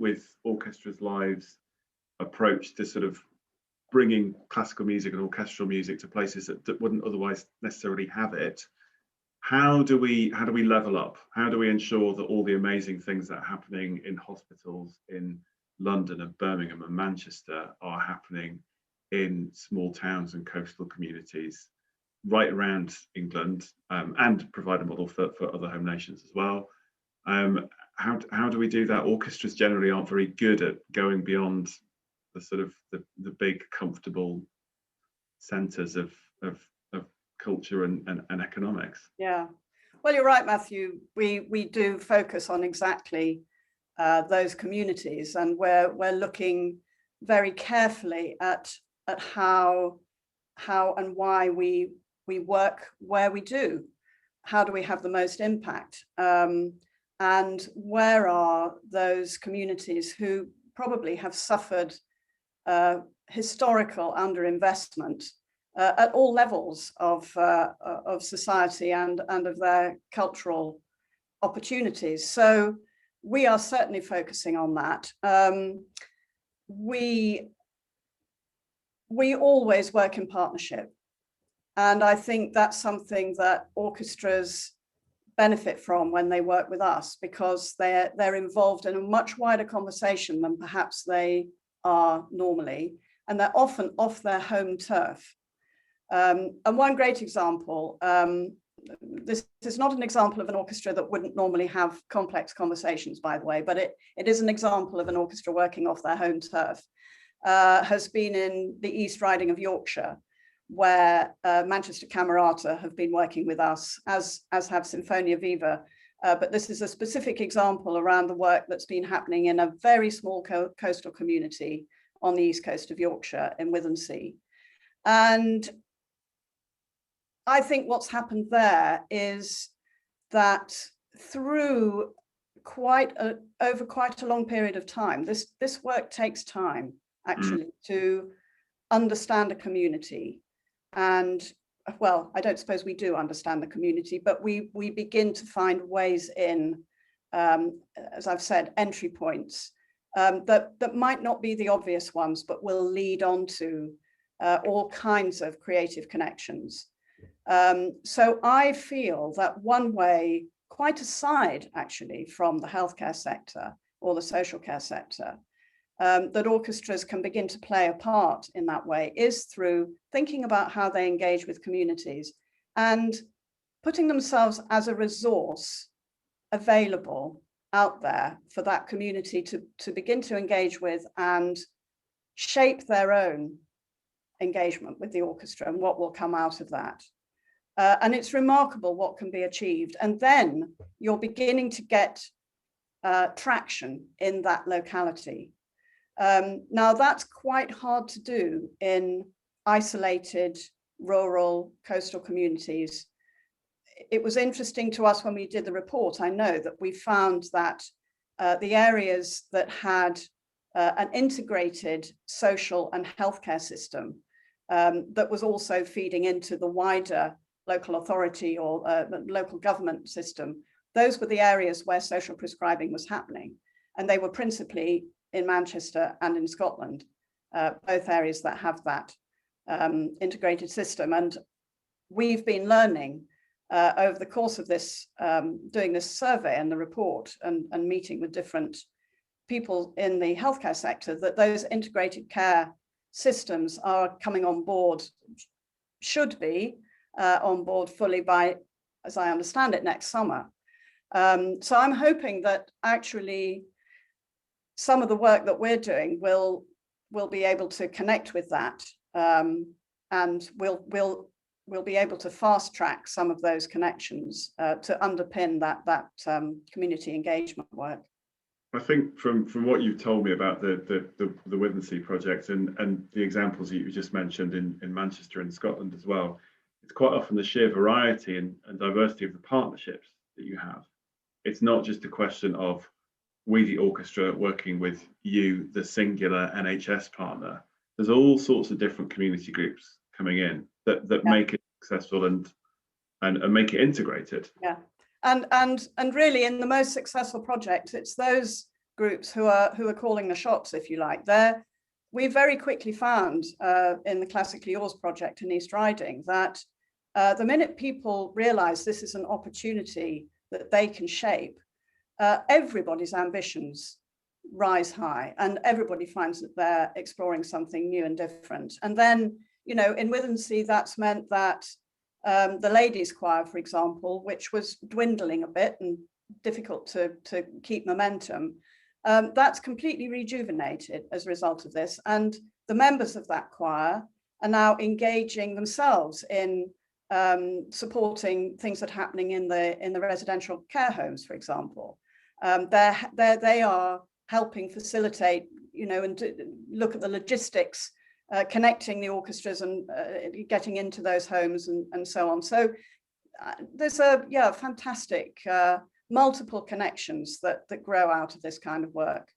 with Orchestras Live's approach to sort of bringing classical music and orchestral music to places that wouldn't otherwise necessarily have it, how do we level up? How do we ensure that all the amazing things that are happening in hospitals in London and Birmingham and Manchester are happening in small towns and coastal communities right around England, and provide a model for other home nations as well? How do we do that? Orchestras generally aren't very good at going beyond the sort of the big comfortable centres of culture and economics. Yeah, well, you're right, Matthew. We do focus on exactly those communities, and we're looking very carefully at how and why we work where we do. How do we have the most impact? And where are those communities who probably have suffered historical underinvestment at all levels of society and of their cultural opportunities? So we are certainly focusing on that. We always work in partnership, and I think that's something that orchestras benefit from when they work with us, because they're involved in a much wider conversation than perhaps they are normally, and they're often off their home turf. And one great example, this is not an example of an orchestra that wouldn't normally have complex conversations, by the way, but it is an example of an orchestra working off their home turf, has been in the East Riding of Yorkshire, where Manchester Camerata have been working with us, as have Sinfonia Viva. But this is a specific example around the work that's been happening in a very small coastal community on the east coast of Yorkshire in Withensea. And I think what's happened there is that through over quite a long period of time, this work takes time actually to understand a community. And well, I don't suppose we do understand the community, but we begin to find ways in, as I've said, entry points that might not be the obvious ones, but will lead on to all kinds of creative connections. So I feel that one way, quite aside actually from the healthcare sector or the social care sector, that orchestras can begin to play a part in that way is through thinking about how they engage with communities and putting themselves as a resource available out there for that community to begin to engage with and shape their own engagement with the orchestra and what will come out of that. And it's remarkable what can be achieved. And then you're beginning to get traction in that locality. Now, that's quite hard to do in isolated rural coastal communities. It was interesting to us when we did the report, I know, that we found that the areas that had an integrated social and healthcare system that was also feeding into the wider local authority or local government system, those were the areas where social prescribing was happening. And they were principally in Manchester and in Scotland, both areas that have that integrated system. And we've been learning over the course of this, doing this survey and the report and meeting with different people in the healthcare sector, that those integrated care systems are coming on board, should be on board fully by, as I understand it, next summer. So I'm hoping that actually some of the work that we're doing will be able to connect with that, and we'll be able to fast track some of those connections to underpin that community engagement work. I think from what you've told me about the Withensea project and the examples that you just mentioned in Manchester and Scotland as well, it's quite often the sheer variety and diversity of the partnerships that you have. It's not just a question of we, the orchestra, working with you, the singular NHS partner. There's all sorts of different community groups coming in that make it successful and make it integrated. Yeah, and really in the most successful projects, it's those groups who are calling the shots, if you like. We very quickly found in the Classically Yours project in East Riding that the minute people realize this is an opportunity that they can shape, everybody's ambitions rise high and everybody finds that they're exploring something new and different. And then, you know, in Withensea, that's meant that the ladies' choir, for example, which was dwindling a bit and difficult to keep momentum, that's completely rejuvenated as a result of this. And the members of that choir are now engaging themselves in supporting things that are happening in the residential care homes, for example. They are helping facilitate, you know, and look at the logistics, connecting the orchestras and getting into those homes and so on. So there's fantastic multiple connections that grow out of this kind of work.